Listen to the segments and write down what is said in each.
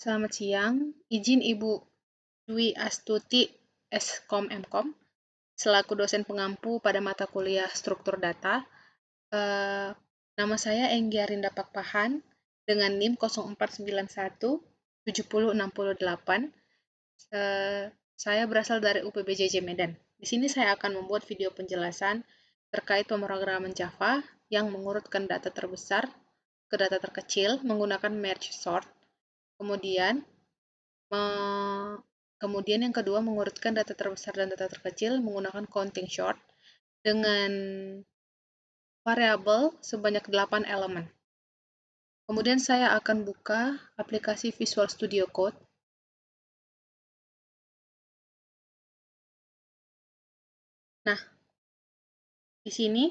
Selamat siang, izin Ibu Dwi Astuti Skom Mkom selaku dosen pengampu pada mata kuliah Struktur Data. Eh, Nama saya Enggi Arinda Pakpahan dengan NIM 04917068. Saya berasal dari UPBJJ Medan. Di sini saya akan membuat video penjelasan terkait pemrograman Java yang mengurutkan data terbesar ke data terkecil menggunakan merge sort. Kemudian yang kedua, mengurutkan data terbesar dan data terkecil menggunakan counting sort dengan variabel sebanyak 8 elemen. Kemudian saya akan buka aplikasi Visual Studio Code. Nah, di sini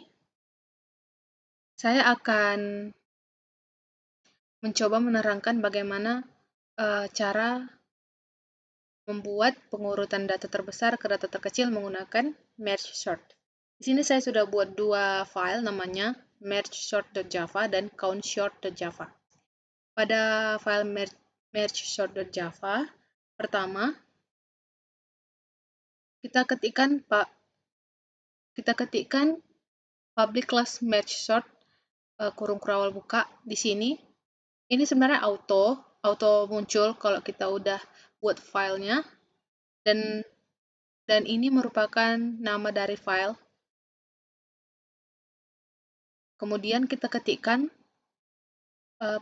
saya akan mencoba menerangkan bagaimana cara membuat pengurutan data terbesar ke data terkecil menggunakan merge sort. Di sini saya sudah buat dua file namanya mergesort.java dan countsort.java. Pada file mergesort.java, pertama kita ketikkan public class mergesort kurung kurawal buka di sini. Ini sebenarnya auto muncul kalau kita udah buat filenya, dan ini merupakan nama dari file. Kemudian kita ketikkan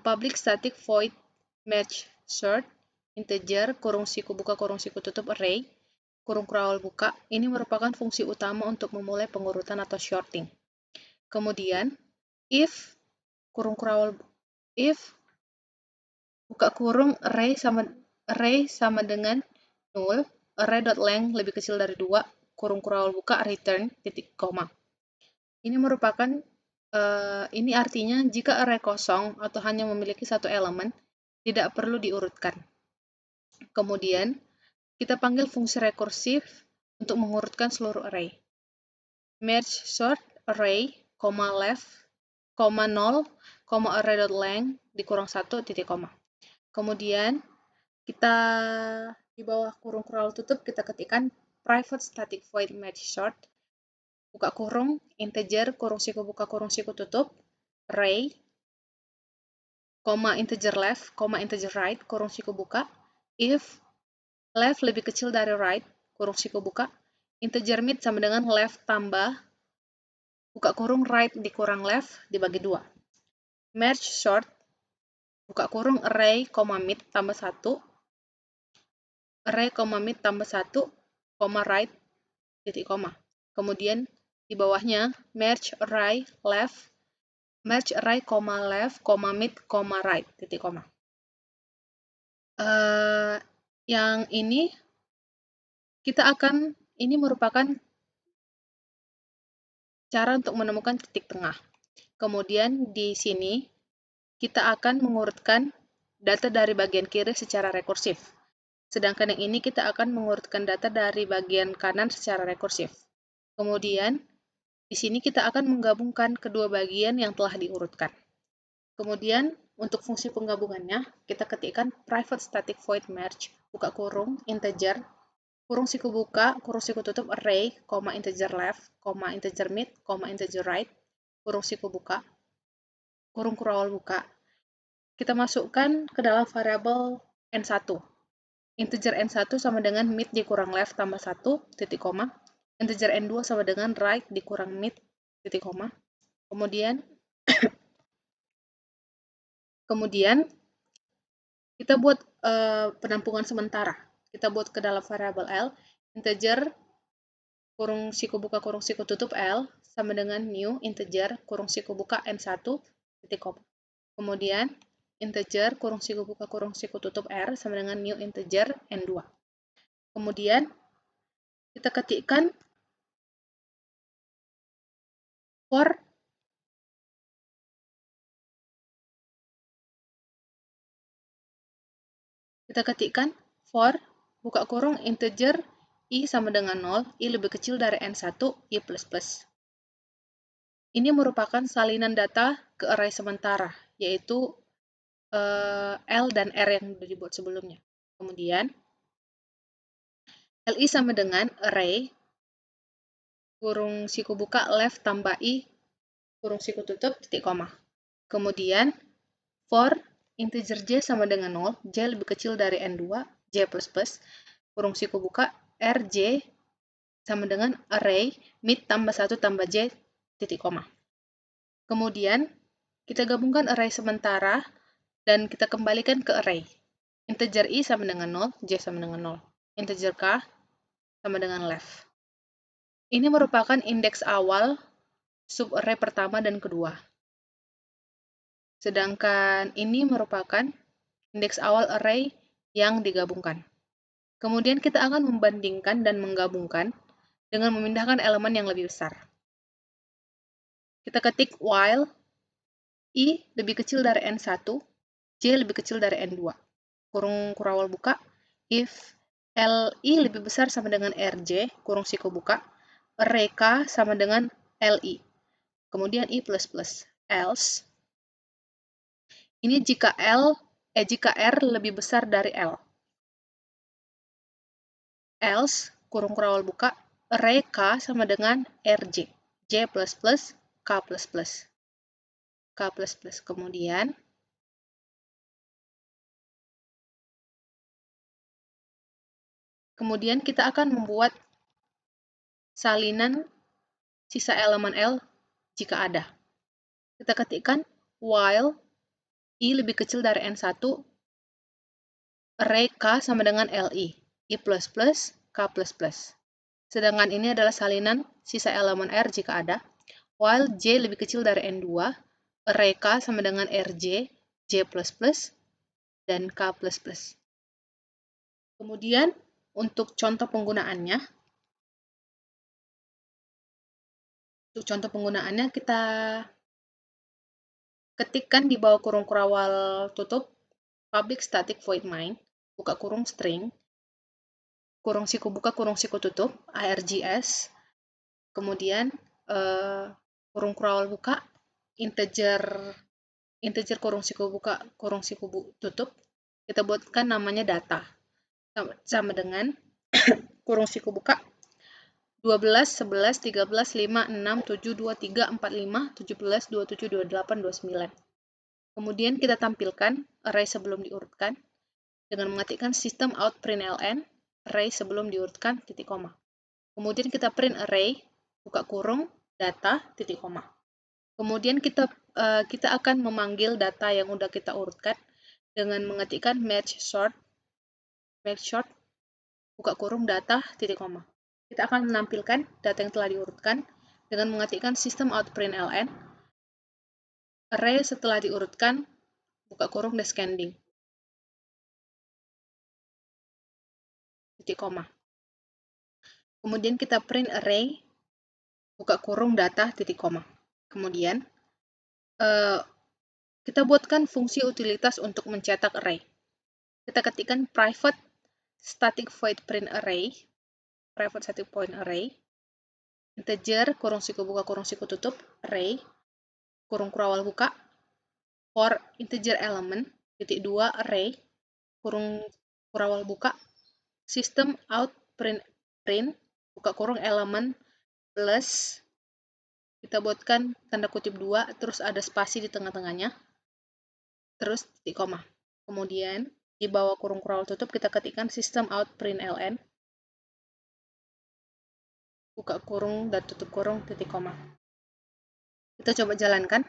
public static void mergesort integer kurung siku buka kurung siku tutup array kurung kurawal buka. Ini merupakan fungsi utama untuk memulai pengurutan atau sorting. Kemudian if buka kurung array sama dengan null, array.length lebih kecil dari 2, kurung kurawal buka return titik koma. Ini merupakan ini artinya jika array kosong atau hanya memiliki satu elemen, tidak perlu diurutkan. Kemudian kita panggil fungsi rekursif untuk mengurutkan seluruh array. Merge sort array, left, 0, array.length dikurang 1 titik koma. Kemudian kita di bawah kurung kurawal tutup kita ketikkan private static void merge sort buka kurung integer kurung siku buka kurung siku tutup array, integer left, integer right kurung siku buka if left lebih kecil dari right kurung siku buka integer mid sama dengan left tambah buka kurung right dikurang left dibagi 2. Merge sort buka kurung array, mid tambah 1 array, mid tambah 1, right titik koma. Kemudian di bawahnya merge array left, left, mid, right titik koma. Yang ini merupakan cara untuk menemukan titik tengah. Kemudian di sini kita akan mengurutkan data dari bagian kiri secara rekursif. Sedangkan yang ini kita akan mengurutkan data dari bagian kanan secara rekursif. Kemudian di sini kita akan menggabungkan kedua bagian yang telah diurutkan. Kemudian untuk fungsi penggabungannya kita ketikkan private static void merge buka kurung integer kurung siku buka kurung siku tutup array, integer left, integer mid, integer right kurung siku buka kurung kurawal buka. Kita masukkan ke dalam variabel n1. Integer n1 sama dengan mid dikurang left tambah 1 titik koma. Integer n2 sama dengan right dikurang mid titik koma. Kemudian kita buat penampungan sementara. Kita buat ke dalam variabel L, integer kurung siku buka kurung siku tutup L sama dengan new integer kurung siku buka n1 titik koma. Kemudian integer kurung siku buka kurung siku tutup R sama dengan new integer n2. Kemudian kita ketikkan for buka kurung integer i sama dengan 0, i lebih kecil dari n1, i plus plus. Ini merupakan salinan data ke array sementara, yaitu L dan R yang sudah dibuat sebelumnya. Kemudian LI sama dengan array kurung siku buka left tambah I kurung siku tutup titik koma. Kemudian for integer J sama dengan 0, J lebih kecil dari N2, J++, kurung siku buka RJ sama dengan array mid tambah 1 tambah J titik koma. Kemudian kita gabungkan array sementara dan kita kembalikan ke array. Integer I sama dengan 0, J sama dengan 0. Integer K sama dengan left. Ini merupakan indeks awal subarray pertama dan kedua. Sedangkan ini merupakan indeks awal array yang digabungkan. Kemudian kita akan membandingkan dan menggabungkan dengan memindahkan elemen yang lebih besar. Kita ketik while I lebih kecil dari N1, J lebih kecil dari N2. Kurung kurawal buka, if LI lebih besar sama dengan RJ, kurung siku buka, array K sama dengan LI. Kemudian I++, else. Ini jika R lebih besar dari L. Else, kurung kurawal buka, array K sama dengan RJ, J++, K++. K++. Kemudian kita akan membuat salinan sisa elemen L jika ada. Kita ketikkan while I lebih kecil dari N1, array K sama dengan LI, I++, K++. Sedangkan ini adalah salinan sisa elemen R jika ada, while J lebih kecil dari N2, array K sama dengan RJ, J++, dan K++. Kemudian, untuk contoh penggunaannya, kita ketikkan di bawah kurung kurawal tutup public static void main, buka kurung string, kurung siku buka kurung siku tutup, args, kemudian kurung kurawal buka, integer kurung siku buka kurung siku tutup, kita buatkan namanya data, sama dengan kurung siku buka 12, 11, 13, 5, 6, 7, 2, 3, 4, 5, 17, 27, 28, 29. Kemudian kita tampilkan array sebelum diurutkan dengan mengetikkan system out println array sebelum diurutkan titik koma. Kemudian kita print array, buka kurung, data, titik koma. Kemudian kita akan memanggil data yang sudah kita urutkan dengan mengetikkan merge sort, buka kurung, data, titik koma. Kita akan menampilkan data yang telah diurutkan dengan mengetikkan system out println array setelah diurutkan, buka kurung, descending, titik koma. Kemudian kita print array, buka kurung, data, titik koma. Kemudian kita buatkan fungsi utilitas untuk mencetak array. Kita ketikkan private static void print array, integer, kurung siku buka, kurung siku tutup, array, kurung kurawal buka, for integer element, titik 2, array, kurung kurawal buka, system out print, buka kurung element, plus, kita buatkan tanda kutip 2, terus ada spasi di tengah-tengahnya, terus titik koma. Kemudian, di bawah kurung kurawal tutup, kita ketikkan system out println, buka kurung dan tutup kurung, titik koma. Kita coba jalankan.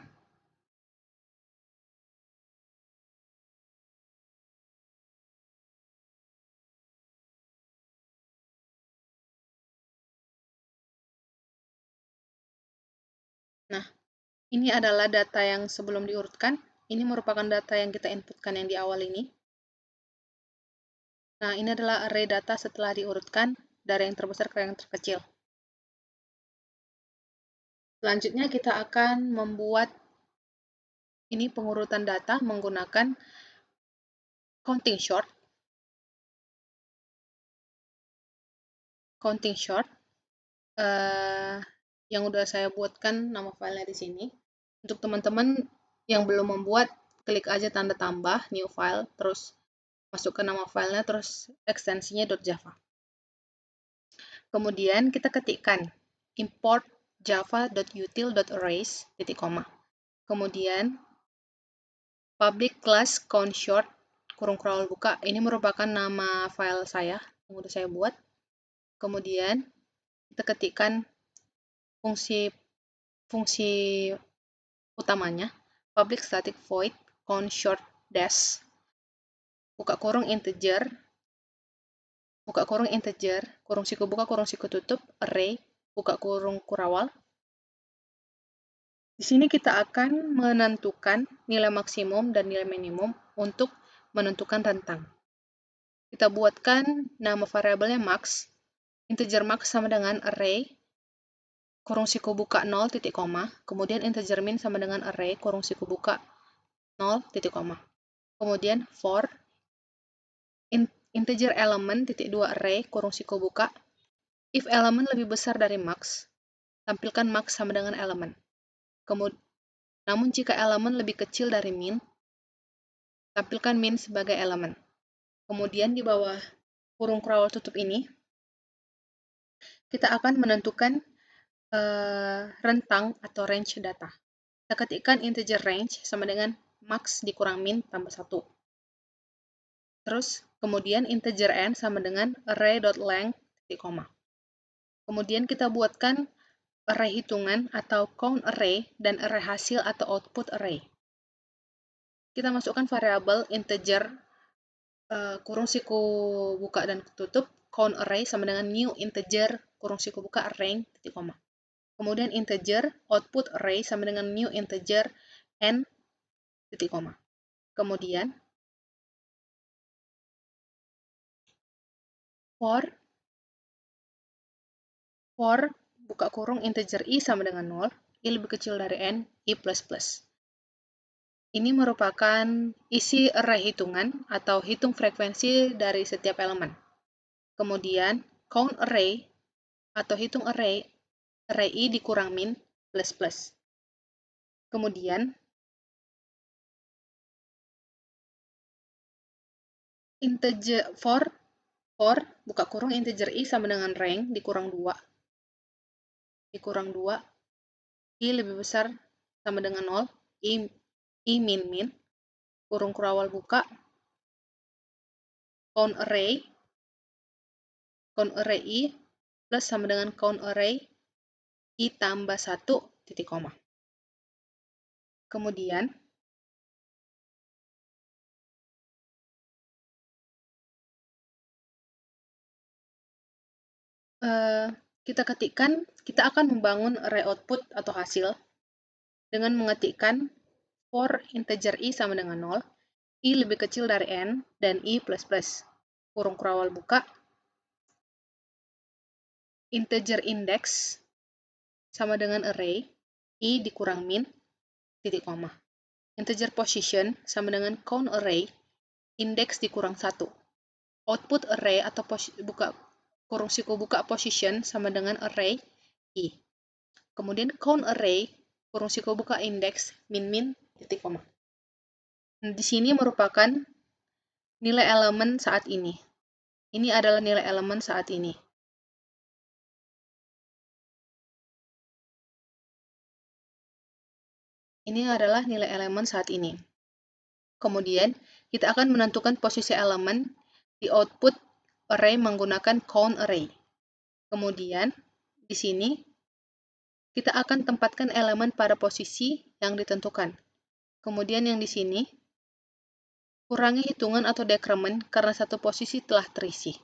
Nah, ini adalah data yang sebelum diurutkan. Ini merupakan data yang kita inputkan yang di awal ini. Nah, ini adalah array data setelah diurutkan dari yang terbesar ke yang terkecil. Selanjutnya kita akan membuat ini pengurutan data menggunakan counting short. Yang udah saya buatkan nama filenya di sini. Untuk teman-teman yang belum membuat, klik aja tanda tambah, new file, terus masukkan nama filenya, terus ekstensinya .java. Kemudian kita ketikkan import java.util.arrays, titik koma. Kemudian public class count short, kurung kurang buka, ini merupakan nama file saya yang udah saya buat. Kemudian kita ketikkan fungsi utamanya, public static void count short dash, buka kurung integer, kurung siku buka, kurung siku tutup, array, buka kurung kurawal. Di sini kita akan menentukan nilai maksimum dan nilai minimum untuk menentukan rentang. Kita buatkan nama variabelnya max, integer max sama dengan array, kurung siku buka 0, titik koma, kemudian integer min sama dengan array, kurung siku buka 0, titik koma. Kemudian for integer element, titik 2 array, kurung siku buka, if element lebih besar dari max, tampilkan max sama dengan element. Namun jika elemen lebih kecil dari min, tampilkan min sebagai elemen. Kemudian di bawah kurung kurawal tutup ini, kita akan menentukan rentang atau range data. Kita ketikkan integer range sama dengan max dikurang min tambah 1. Terus kemudian integer n sama dengan array.length, titik koma. Kemudian kita buatkan array hitungan atau count array dan array hasil atau output array. Kita masukkan variabel integer kurung siku buka dan tutup count array sama dengan new integer kurung siku buka array, titik koma. Kemudian integer output array sama dengan new integer n, titik koma. Kemudian for buka kurung integer i sama dengan 0, i lebih kecil dari n, i plus plus. Ini merupakan isi array hitungan atau hitung frekuensi dari setiap elemen. Kemudian count array atau hitung array i dikurang min plus plus. Kemudian integer for buka kurung integer i sama dengan rank dikurang 2 i lebih besar sama dengan 0, i min kurung kurawal buka count array i plus sama dengan count array i tambah 1, titik koma. Kemudian kita akan membangun array output atau hasil dengan mengetikkan for integer i sama dengan 0, i lebih kecil dari n, dan i plus plus. Kurung kurawal buka, integer index sama dengan array, i dikurang min, titik koma. Integer position sama dengan count array, index dikurang 1. Output array atau kurung siku buka position sama dengan array, i. Kemudian count array, kurung siku buka index, min, titik koma. Di sini merupakan nilai elemen saat ini. Ini adalah nilai elemen saat ini. Ini adalah nilai elemen saat ini. Kemudian, kita akan menentukan posisi elemen di output array menggunakan count array. Kemudian, di sini, kita akan tempatkan elemen pada posisi yang ditentukan. Kemudian yang di sini, kurangi hitungan atau decrement karena satu posisi telah terisi.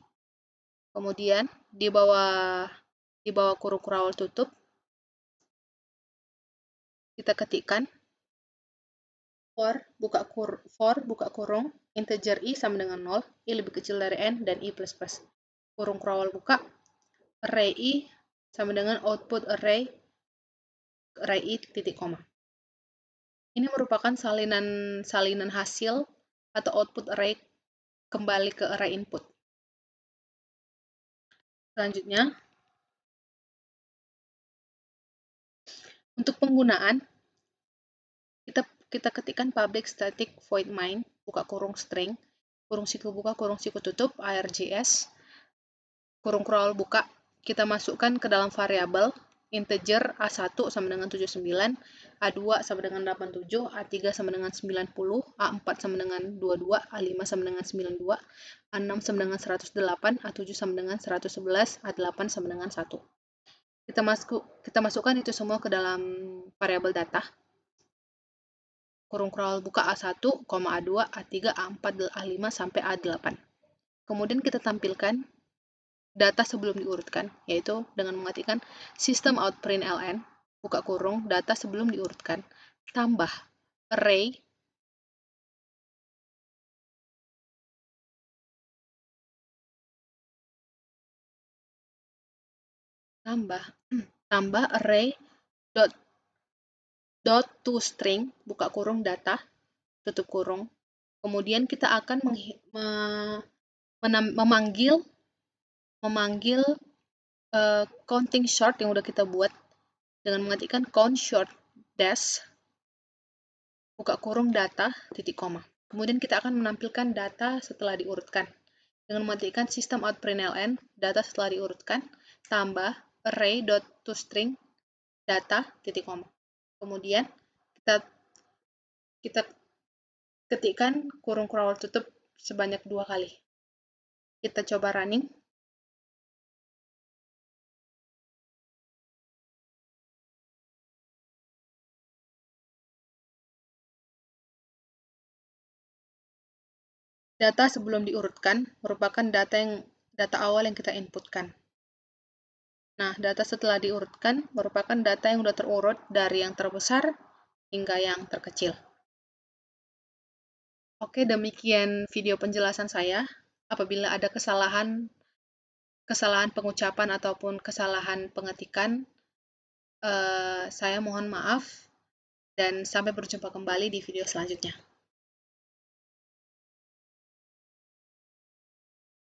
Kemudian, di bawah kurung kurawal tutup, kita ketikkan for buka kurung integer i sama dengan 0, i lebih kecil dari n, dan i plus plus. Kurung kurawal buka, array i sama dengan output array i, titik koma. Ini merupakan salinan hasil atau output array kembali ke array input. Selanjutnya, untuk penggunaan, kita ketikkan public static void main, buka kurung string, kurung siku buka, kurung siku tutup, args, kurung crawl buka, kita masukkan ke dalam variabel integer A1 sama dengan 79, A2 sama dengan 87, A3 sama dengan 90, A4 sama dengan 22, A5 sama dengan 92, A6 sama dengan 108, A7 sama dengan 111, A8 sama dengan 1. Kita masukkan itu semua ke dalam variabel data. Kurung crawl buka A1, A2, A3, A4, A5 sampai A8. Kemudian kita tampilkan data sebelum diurutkan, yaitu dengan mengetikkan system out println, buka kurung, data sebelum diurutkan, tambah array, tambah array dot toString, buka kurung, data, tutup kurung. Kemudian kita akan memanggil counting short yang udah kita buat dengan mengetikkan count short dash, buka kurung, data, titik koma. Kemudian kita akan menampilkan data setelah diurutkan dengan mengetikkan system out println, data setelah diurutkan, tambah array.toString, data, titik koma. Kemudian kita ketikkan kurung crawl tutup sebanyak 2 kali. Kita coba running. Data sebelum diurutkan merupakan data awal yang kita inputkan. Nah, data setelah diurutkan merupakan data yang sudah terurut dari yang terbesar hingga yang terkecil. Oke, demikian video penjelasan saya. Apabila ada kesalahan pengucapan ataupun kesalahan pengetikan, saya mohon maaf dan sampai berjumpa kembali di video selanjutnya.